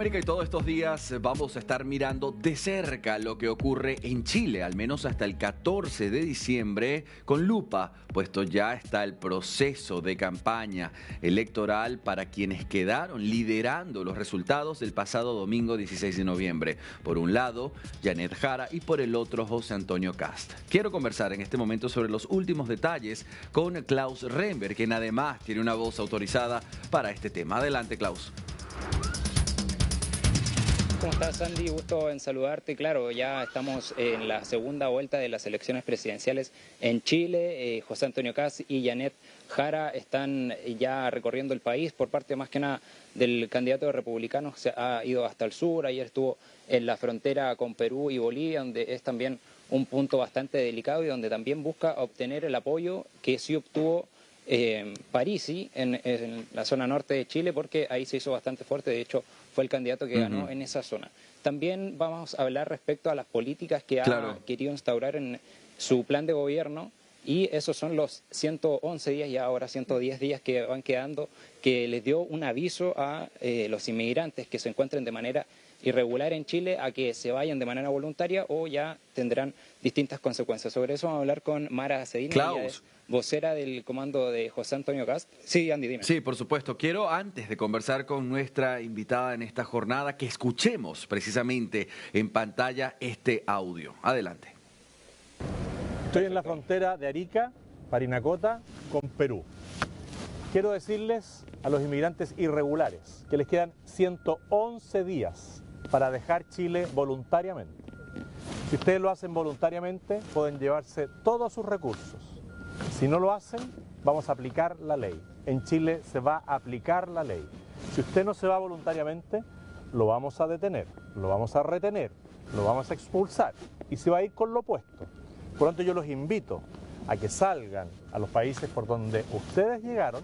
América, y todos estos días vamos a estar mirando de cerca lo que ocurre en Chile, al menos hasta el 14 de diciembre, con lupa, puesto ya está el proceso de campaña electoral para quienes quedaron liderando los resultados del pasado domingo 16 de noviembre. Por un lado, Janet Jara y por el otro, José Antonio Kast. Quiero conversar en este momento sobre los últimos detalles con Klaus Rember, quien además tiene una voz autorizada para este tema. Adelante, Klaus. ¿Cómo estás, Andy? Gusto en saludarte. Claro, ya estamos en la segunda vuelta de las elecciones presidenciales en Chile. José Antonio Kast y Janet Jara están ya recorriendo el país. Por parte más que nada del candidato de republicanos, se ha ido hasta el sur. Ayer estuvo en la frontera con Perú y Bolivia, donde es también un punto bastante delicado y donde también busca obtener el apoyo que sí obtuvo Parisi en la zona norte de Chile, porque ahí se hizo bastante fuerte. De hecho, fue el candidato que ganó en esa zona. También vamos a hablar respecto a las políticas que ha querido instaurar en su plan de gobierno, y esos son los 111 días y ahora 110 días que van quedando, que les dio un aviso a los inmigrantes que se encuentren de manera irregular en Chile a que se vayan de manera voluntaria o ya tendrán distintas consecuencias. Sobre eso vamos a hablar con Mara Cedini, vocera del comando de José Antonio Kast. Sí, Andy, dime. Sí, por supuesto. Quiero, antes de conversar con nuestra invitada en esta jornada, que escuchemos precisamente en pantalla este audio. Adelante. Estoy en la frontera de Arica, Parinacota, con Perú. Quiero decirles a los inmigrantes irregulares que les quedan 111 días para dejar Chile voluntariamente. Si ustedes lo hacen voluntariamente, pueden llevarse todos sus recursos. Si no lo hacen, vamos a aplicar la ley. En Chile se va a aplicar la ley. Si usted no se va voluntariamente, lo vamos a detener, lo vamos a retener, lo vamos a expulsar y se va a ir con lo opuesto. Por lo tanto, yo los invito a que salgan a los países por donde ustedes llegaron,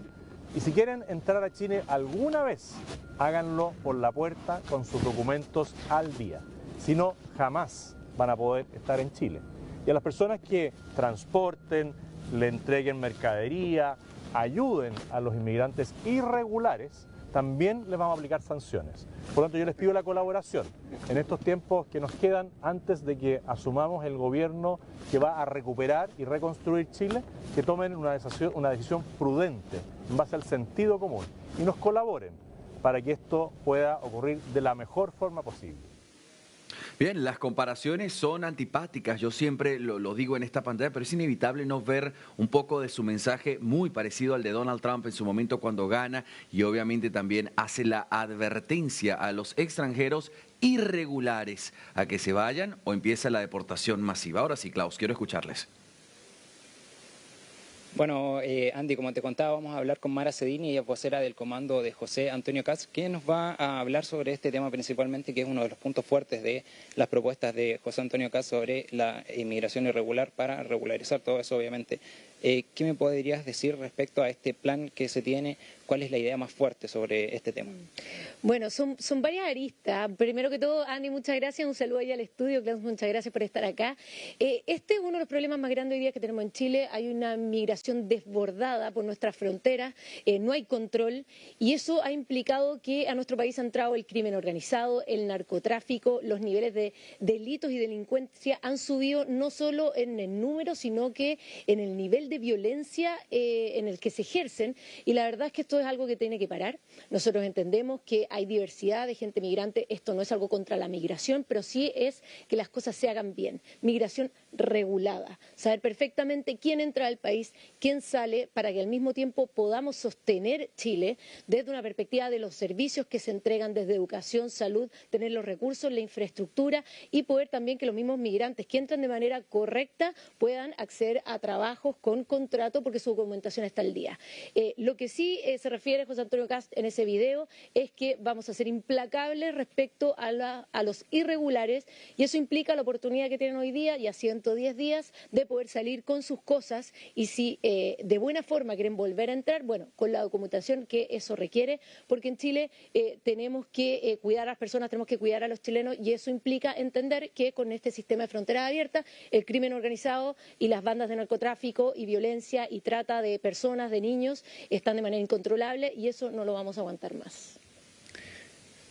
y si quieren entrar a Chile alguna vez, háganlo por la puerta con sus documentos al día. Si no, jamás van a poder estar en Chile. Y a las personas que transporten, le entreguen mercadería, ayuden a los inmigrantes irregulares, también les vamos a aplicar sanciones. Por lo tanto, yo les pido la colaboración en estos tiempos que nos quedan antes de que asumamos el gobierno que va a recuperar y reconstruir Chile, que tomen una decisión prudente en base al sentido común y nos colaboren para que esto pueda ocurrir de la mejor forma posible. Bien, las comparaciones son antipáticas, yo siempre lo digo en esta pantalla, pero es inevitable no ver un poco de su mensaje muy parecido al de Donald Trump en su momento cuando gana, y obviamente también hace la advertencia a los extranjeros irregulares a que se vayan o empieza la deportación masiva. Ahora sí, Klaus, quiero escucharles. Bueno, Andy, como te contaba, vamos a hablar con Mara Cedini, ella es vocera del comando de José Antonio Kast, que nos va a hablar sobre este tema principalmente, que es uno de los puntos fuertes de las propuestas de José Antonio Kast sobre la inmigración irregular para regularizar todo eso, obviamente. ¿Qué me podrías decir respecto a este plan que se tiene? ¿Cuál es la idea más fuerte sobre este tema? Bueno, son varias aristas. Primero que todo, Andy, muchas gracias. Un saludo allá al estudio. Klaus, muchas gracias por estar acá. Este es uno de los problemas más grandes hoy día que tenemos en Chile. Hay una migración desbordada por nuestras fronteras, no hay control, y eso ha implicado que a nuestro país ha entrado el crimen organizado, el narcotráfico, los niveles de delitos y delincuencia han subido no solo en el número, sino que en el nivel de violencia en el que se ejercen, y la verdad es que esto es algo que tiene que parar. Nosotros entendemos que hay diversidad de gente migrante, esto no es algo contra la migración, pero sí es que las cosas se hagan bien. Migración regulada, saber perfectamente quién entra al país, quién sale, para que al mismo tiempo podamos sostener Chile desde una perspectiva de los servicios que se entregan desde educación, salud, tener los recursos, la infraestructura, y poder también que los mismos migrantes que entran de manera correcta puedan acceder a trabajos con contrato porque su documentación está al día. Lo que sí se refiere José Antonio Kast en ese video es que vamos a ser implacables respecto a los irregulares, y eso implica la oportunidad que tienen hoy día y a 110 días de poder salir con sus cosas, y si de buena forma quieren volver a entrar, bueno, con la documentación que eso requiere, porque en Chile tenemos que cuidar a las personas, tenemos que cuidar a los chilenos, y eso implica entender que con este sistema de fronteras abiertas, el crimen organizado y las bandas de narcotráfico y violencia y trata de personas, de niños, están de manera incontrolable, y eso no lo vamos a aguantar más.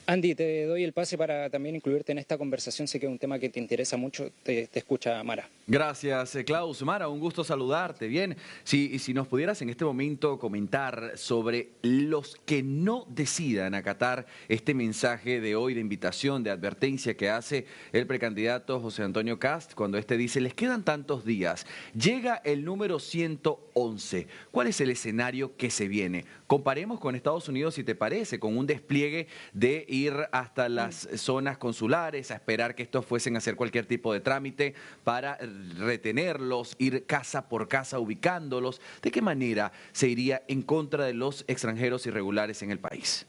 Andy, te doy el pase para también incluirte en esta conversación. Sé que es un tema que te interesa mucho. Te escucha Mara. Gracias, Klaus. Mara, un gusto saludarte. Bien, si nos pudieras en este momento comentar sobre los que no decidan acatar este mensaje de hoy de invitación, de advertencia que hace el precandidato José Antonio Kast, cuando este dice, les quedan tantos días, llega el número 111. ¿Cuál es el escenario que se viene? Comparemos con Estados Unidos, si te parece, con un despliegue de ir hasta las zonas consulares, a esperar que estos fuesen a hacer cualquier tipo de trámite para retenerlos, ir casa por casa ubicándolos. ¿De qué manera se iría en contra de los extranjeros irregulares en el país?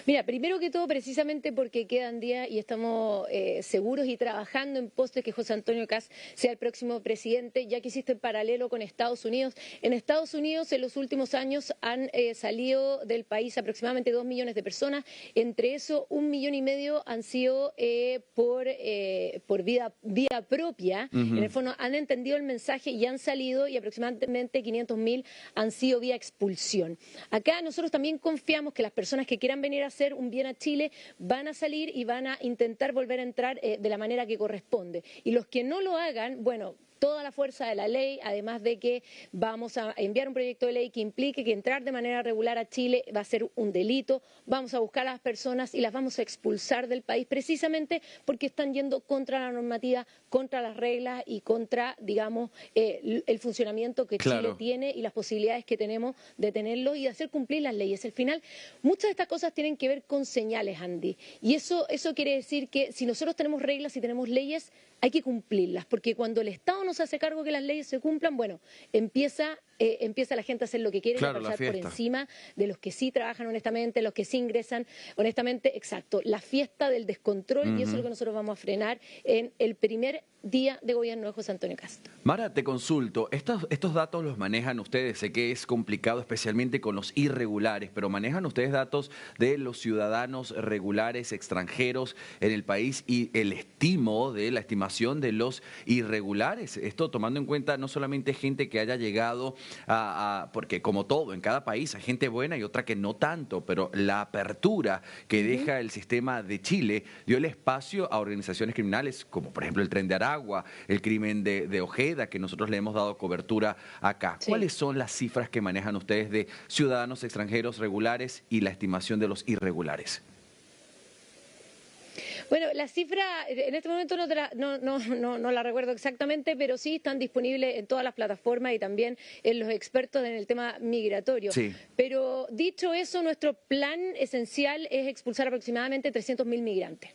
Mira, primero que todo, precisamente porque quedan días y estamos seguros y trabajando en pos de que José Antonio Kast sea el próximo presidente, ya que existe en paralelo con Estados Unidos. En Estados Unidos, en los últimos años, han salido del país aproximadamente 2 millones de personas. Entre eso, 1,5 millones han sido por vía propia. En el fondo, han entendido el mensaje y han salido, y aproximadamente 500.000 han sido vía expulsión. Acá nosotros también confiamos que las personas que quieran venir a hacer un bien a Chile van a salir y van a intentar volver a entrar de la manera que corresponde. Y los que no lo hagan, bueno, toda la fuerza de la ley, además de que vamos a enviar un proyecto de ley que implique que entrar de manera regular a Chile va a ser un delito, vamos a buscar a las personas y las vamos a expulsar del país precisamente porque están yendo contra la normativa, contra las reglas y contra, digamos, el funcionamiento que Chile tiene y las posibilidades que tenemos de tenerlo y de hacer cumplir las leyes. Al final, muchas de estas cosas tienen que ver con señales, Andy, y eso quiere decir que si nosotros tenemos reglas y tenemos leyes, hay que cumplirlas, porque cuando el Estado no se hace cargo que las leyes se cumplan, bueno, empieza la gente a hacer lo que quiere, y a pasar por encima de los que sí trabajan honestamente, los que sí ingresan honestamente. Exacto, la fiesta del descontrol, y eso es lo que nosotros vamos a frenar en el primer día de gobierno de José Antonio Kast. Mara, te consulto, estos datos los manejan ustedes, sé que es complicado especialmente con los irregulares, pero manejan ustedes datos de los ciudadanos regulares extranjeros en el país y la estimación de los irregulares, esto tomando en cuenta no solamente gente que haya llegado porque como todo, en cada país hay gente buena y otra que no tanto, pero la apertura que deja el sistema de Chile dio el espacio a organizaciones criminales como por ejemplo el Tren de Aragua, el crimen de Ojeda, que nosotros le hemos dado cobertura acá. Sí. ¿Cuáles son las cifras que manejan ustedes de ciudadanos extranjeros regulares y la estimación de los irregulares? Bueno, la cifra en este momento no la recuerdo exactamente, pero sí están disponibles en todas las plataformas y también en los expertos en el tema migratorio. Sí. Pero dicho eso, nuestro plan esencial es expulsar aproximadamente 300.000 migrantes.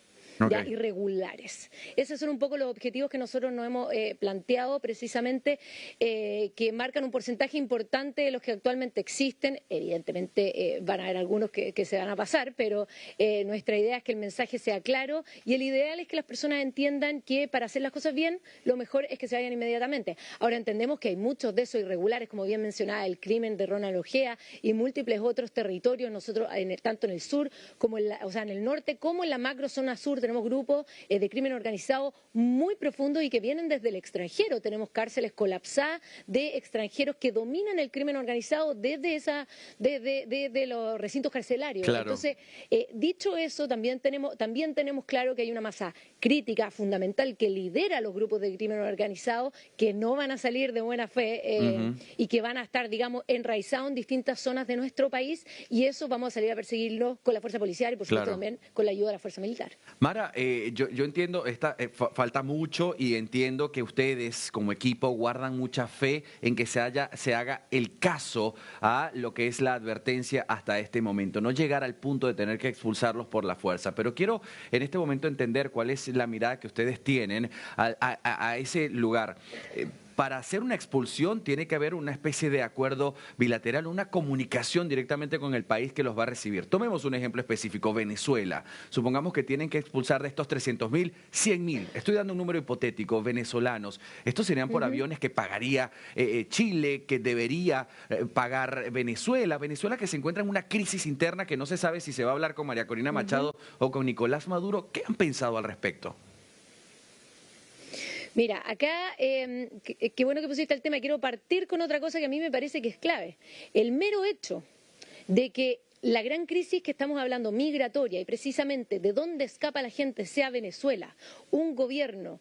Ya irregulares. Esos son un poco los objetivos que nosotros nos hemos planteado precisamente, que marcan un porcentaje importante de los que actualmente existen. Evidentemente van a haber algunos que se van a pasar, pero nuestra idea es que el mensaje sea claro y el ideal es que las personas entiendan que para hacer las cosas bien, lo mejor es que se vayan inmediatamente. Ahora entendemos que hay muchos de esos irregulares, como bien mencionaba, el crimen de Ronald Ojeda y múltiples otros territorios, nosotros tanto en el sur como en el norte, como en la macrozona sur. Tenemos grupos de crimen organizado muy profundos y que vienen desde el extranjero. Tenemos cárceles colapsadas de extranjeros que dominan el crimen organizado desde los recintos carcelarios. Claro. Entonces, dicho eso, también tenemos claro que hay una masa crítica fundamental que lidera los grupos de crimen organizado, que no van a salir de buena fe y que van a estar, digamos, enraizados en distintas zonas de nuestro país, y eso vamos a salir a perseguirlos con la fuerza policial y, por supuesto, también con la ayuda de la fuerza militar. Mara, yo entiendo, falta mucho y entiendo que ustedes como equipo guardan mucha fe en que se haga el caso a lo que es la advertencia hasta este momento, no llegar al punto de tener que expulsarlos por la fuerza, pero quiero en este momento entender cuál es la mirada que ustedes tienen a ese lugar. Para hacer una expulsión tiene que haber una especie de acuerdo bilateral, una comunicación directamente con el país que los va a recibir. Tomemos un ejemplo específico, Venezuela. Supongamos que tienen que expulsar de estos 300.000, 100.000. Estoy dando un número hipotético, venezolanos. Estos serían por aviones que pagaría Chile, que debería pagar Venezuela. Venezuela que se encuentra en una crisis interna que no se sabe si se va a hablar con María Corina Machado o con Nicolás Maduro. ¿Qué han pensado al respecto? Mira, acá, qué bueno que pusiste el tema. Quiero partir con otra cosa que a mí me parece que es clave. El mero hecho de que la gran crisis que estamos hablando migratoria y precisamente de dónde escapa la gente, sea Venezuela, un gobierno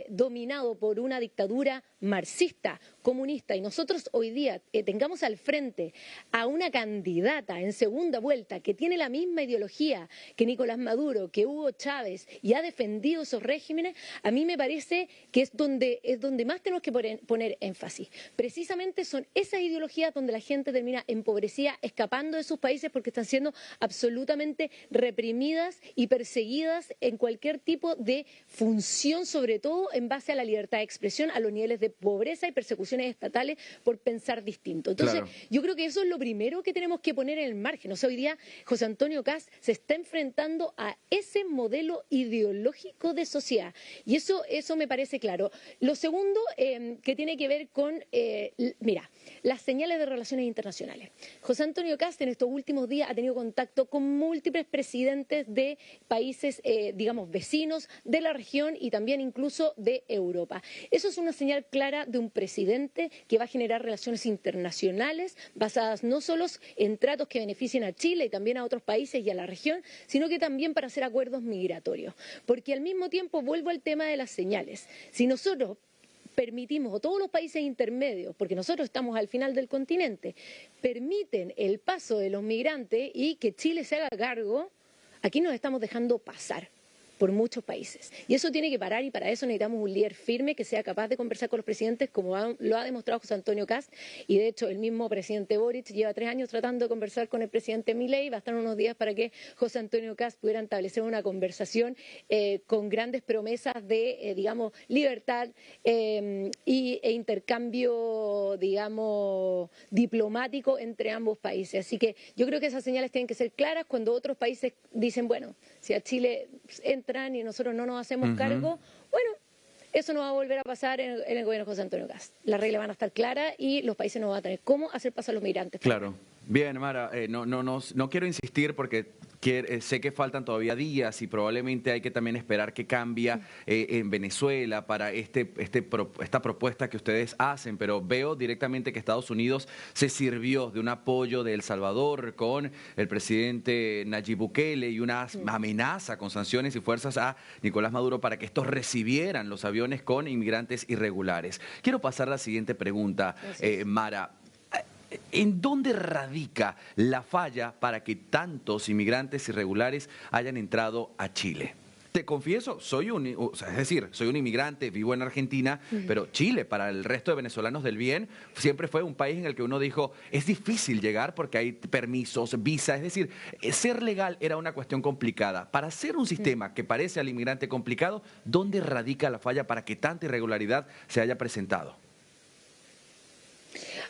dominado por una dictadura marxista, comunista, y nosotros hoy día tengamos al frente a una candidata en segunda vuelta que tiene la misma ideología que Nicolás Maduro, que Hugo Chávez, y ha defendido esos regímenes, a mí me parece que es donde más tenemos que poner énfasis. Precisamente son esas ideologías donde la gente termina empobrecida, escapando de sus países porque están siendo absolutamente reprimidas y perseguidas en cualquier tipo de función, sobre todo en base a la libertad de expresión, a los niveles de pobreza y persecuciones estatales por pensar distinto. Entonces, Claro. yo creo que eso es lo primero que tenemos que poner en el margen. O sea, hoy día José Antonio Kast se está enfrentando a ese modelo ideológico de sociedad. Y eso me parece claro. Lo segundo, que tiene que ver con, mira, las señales de relaciones internacionales. José Antonio Kast en estos últimos días ha tenido contacto con múltiples presidentes de países, digamos, vecinos de la región y también incluso de Europa. Eso es una señal clara de un presidente que va a generar relaciones internacionales basadas no solo en tratos que beneficien a Chile y también a otros países y a la región, sino que también para hacer acuerdos migratorios. Porque al mismo tiempo, vuelvo al tema de las señales. Si nosotros permitimos, o todos los países intermedios, porque nosotros estamos al final del continente, permiten el paso de los migrantes y que Chile se haga cargo, aquí nos estamos dejando pasar por muchos países. Y eso tiene que parar y para eso necesitamos un líder firme que sea capaz de conversar con los presidentes como lo ha demostrado José Antonio Kast y de hecho el mismo presidente Boric lleva 3 años tratando de conversar con el presidente Milei, bastaron unos días para que José Antonio Kast pudiera establecer una conversación con grandes promesas de, digamos, libertad e intercambio, digamos, diplomático entre ambos países. Así que yo creo que esas señales tienen que ser claras cuando otros países dicen, bueno, si a Chile entran y nosotros no nos hacemos cargo, bueno, eso no va a volver a pasar en el gobierno de José Antonio Kast. Las reglas van a estar claras y los países no van a tener cómo hacer pasar a los migrantes. Claro. Bien, Mara, no quiero insistir porque sé que faltan todavía días y probablemente hay que también esperar que cambie en Venezuela para esta propuesta que ustedes hacen, pero veo directamente que Estados Unidos se sirvió de un apoyo de El Salvador con el presidente Nayib Bukele y una amenaza con sanciones y fuerzas a Nicolás Maduro para que estos recibieran los aviones con inmigrantes irregulares. Quiero pasar a la siguiente pregunta, Mara. ¿En dónde radica la falla para que tantos inmigrantes irregulares hayan entrado a Chile? Te confieso, soy un inmigrante, vivo en Argentina, pero Chile, para el resto de venezolanos del bien, siempre fue un país en el que uno dijo, es difícil llegar porque hay permisos, visas, es decir, ser legal era una cuestión complicada. Para hacer un sistema que parece al inmigrante complicado, ¿dónde radica la falla para que tanta irregularidad se haya presentado?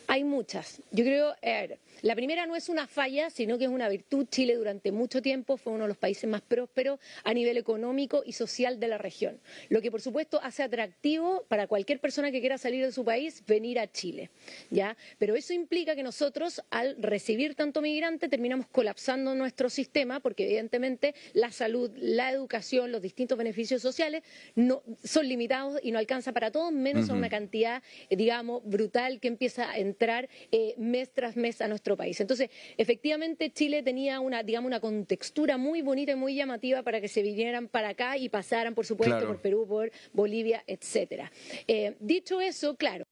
Hay muchas. Yo creo, la primera no es una falla, sino que es una virtud. Chile durante mucho tiempo fue uno de los países más prósperos a nivel económico y social de la región, lo que por supuesto hace atractivo para cualquier persona que quiera salir de su país venir a Chile, ¿ya? Pero eso implica que nosotros, al recibir tanto migrante, terminamos colapsando nuestro sistema, porque evidentemente la salud, la educación, los distintos beneficios sociales no son limitados y no alcanza para todos, menos a una cantidad, digamos, brutal que empieza a entrar mes tras mes a nuestro país. Entonces, efectivamente, Chile tenía una contextura muy bonita y muy llamativa para que se vinieran para acá y pasaran, por supuesto, Claro, por Perú, por Bolivia, etcétera. Dicho eso, claro,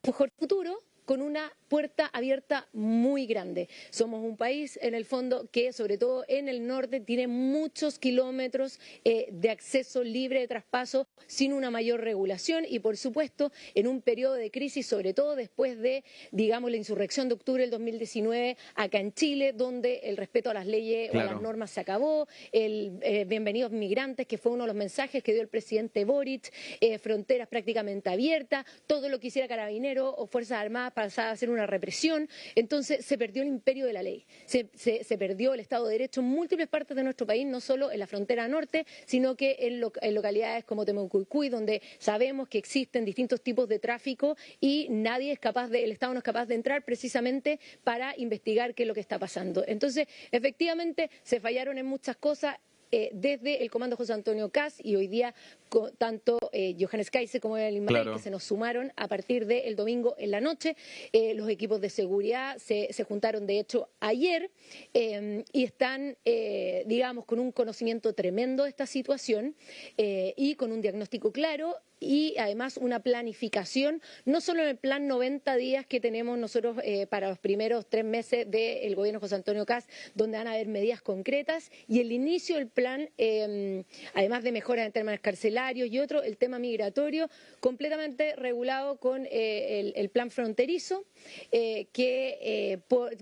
mejor futuro con una puerta abierta muy grande. Somos un país, en el fondo, que sobre todo en el norte tiene muchos kilómetros de acceso libre de traspaso sin una mayor regulación y, por supuesto, en un periodo de crisis, sobre todo después de, digamos, la insurrección de octubre del 2019 acá en Chile, donde el respeto a las leyes o a las normas se acabó, el bienvenidos migrantes, que fue uno de los mensajes que dio el presidente Boric, fronteras prácticamente abiertas, todo lo que hiciera Carabineros o Fuerzas Armadas pasaba a ser una represión. Entonces se perdió el imperio de la ley, se perdió el Estado de Derecho en múltiples partes de nuestro país, no solo en la frontera norte, sino que en localidades como Temucuicui, donde sabemos que existen distintos tipos de tráfico y el Estado no es capaz de entrar precisamente para investigar qué es lo que está pasando. Entonces, efectivamente, se fallaron en muchas cosas. desde el comando José Antonio Kast y hoy día tanto Johannes Kaiser como el Inmatel, Claro. que se nos sumaron a partir del domingo en la noche. Los equipos de seguridad se juntaron, de hecho, ayer y están, digamos, con un conocimiento tremendo de esta situación y con un diagnóstico claro y además una planificación, no solo en el plan 90 días que tenemos nosotros para los primeros 3 meses del gobierno José Antonio Kast, donde van a haber medidas concretas, y el inicio del plan, además de mejoras en temas carcelarios y otro, el tema migratorio, completamente regulado con el plan fronterizo, que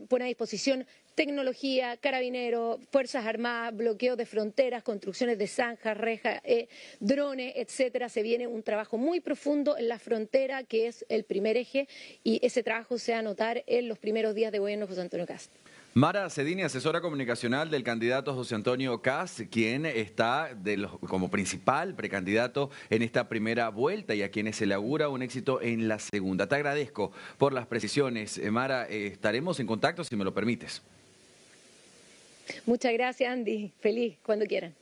pone a disposición tecnología, carabineros, fuerzas armadas, bloqueos de fronteras, construcciones de zanjas, rejas, drones, etcétera. Se viene un trabajo muy profundo en la frontera, que es el primer eje, y ese trabajo se va a notar en los primeros días de gobierno de José Antonio Kast. Mara Cedini, asesora comunicacional del candidato José Antonio Kast, quien está como principal precandidato en esta primera vuelta y a quienes se le augura un éxito en la segunda. Te agradezco por las precisiones. Mara, estaremos en contacto si me lo permites. Muchas gracias, Andy. Feliz cuando quieran.